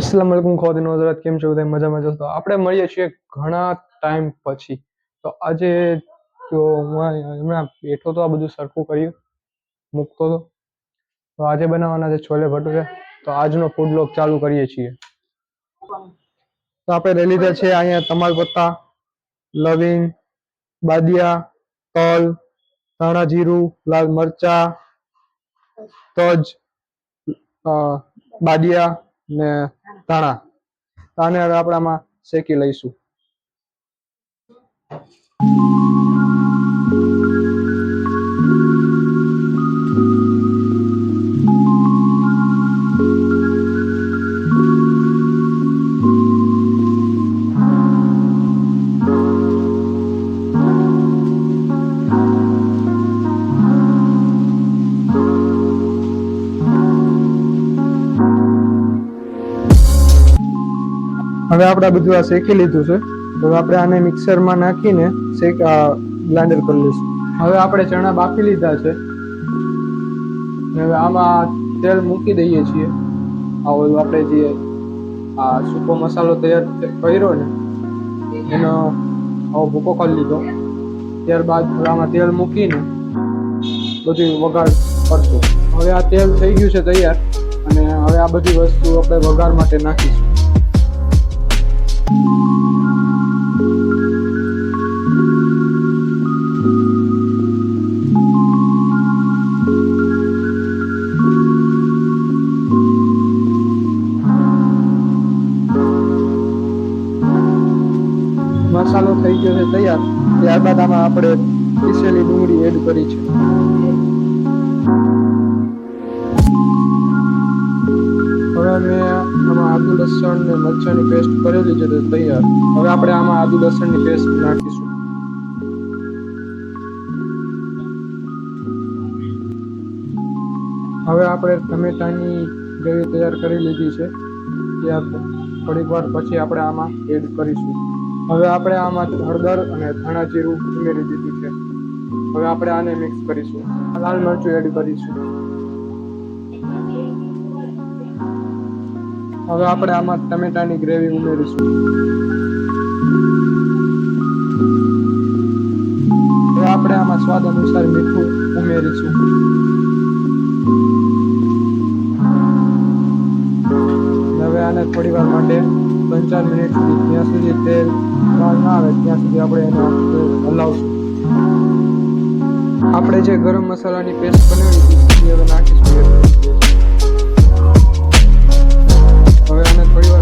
अस्सलाम वालेकुम ખોદીન હઝરત, કેમ છો બધા? મજામાં છો? તો આપણે મળીએ છીએ ઘણા ટાઈમ પછી. તો આજે તો હું હમણાં બેઠો તો આ બધું સરખું કર્યું મૂકતો હતો. તો આજે બનાવવાના છે છોલે ભટુરે. તો આજનો ફૂડ બ્લોગ ચાલુ કરીએ છીએ. તો આપણે લઈ લીધા છે અહીંયા તમાલપત્તા, લવિંગ, બાદિયા, તલ, ધાણા જીરું, લાલ મરચા, તજ, બાદિયા ને ધાણા. આને હવે આપણે આમાં શેકી લઈશું. હવે આપણે બધું આ શેકી લીધું છે. તો આપણે આને મિક્સરમાં નાખીને બ્લેન્ડર કરી લઈશું. હવે આપણે ચણા બાફી લીધા છે. હવે આમાં તેલ મૂકી દઈએ છીએ. આ ઓલું આપણે જે આ સૂકો મસાલો તૈયાર કર્યો ને એનો આવો ભૂકો કરી લીધો. ત્યારબાદ આમાં તેલ મૂકીને બધું વઘાર કરશું. હવે આ તેલ થઈ ગયું છે તૈયાર અને હવે આ બધી વસ્તુ આપણે વઘાર માટે નાખીશું. મસાલો થઈ ગયો છે તૈયાર. ત્યારબાદ આમાં આપણે પીસેલી ડુંગળી એડ કરી છે. હવે મેં આમાં આદુ લસણ ને મરચાંની પેસ્ટ કરેલી છે તૈયાર. હવે આપણે આમાં આદુ લસણની પેસ્ટ નાખીશું. હવે આપણે ટમેટાની ગ્રેવી તૈયાર કરી લીધી છે. ત્યાર થોડીક વાર પછી આપણે આમાં એડ કરીશું. હવે આપણે આમાં હળદર અને ધાણા જીરું ઉમેરી દીધું છે. હવે આપણે આને મિક્સ કરીશું. લાલ મરચું એડ કરીશું. હવે આપણે આમાં ટમેટાની ગ્રેવી ઉમેરીશું. હવે આપણે આમાં સ્વાદ અનુસાર મીઠું ઉમેરીશું. હવે આને થોડી વાર માટે 3-4 મિનિટ સુધી, ત્યાં સુધી તેલ ના આવે ત્યાં સુધી આપણે એને હલાવશું. આપણે જે ગરમ મસાલાની પેસ્ટ બનાવી હતી એ હવે નાખીશું. હવે આને થોડી વાર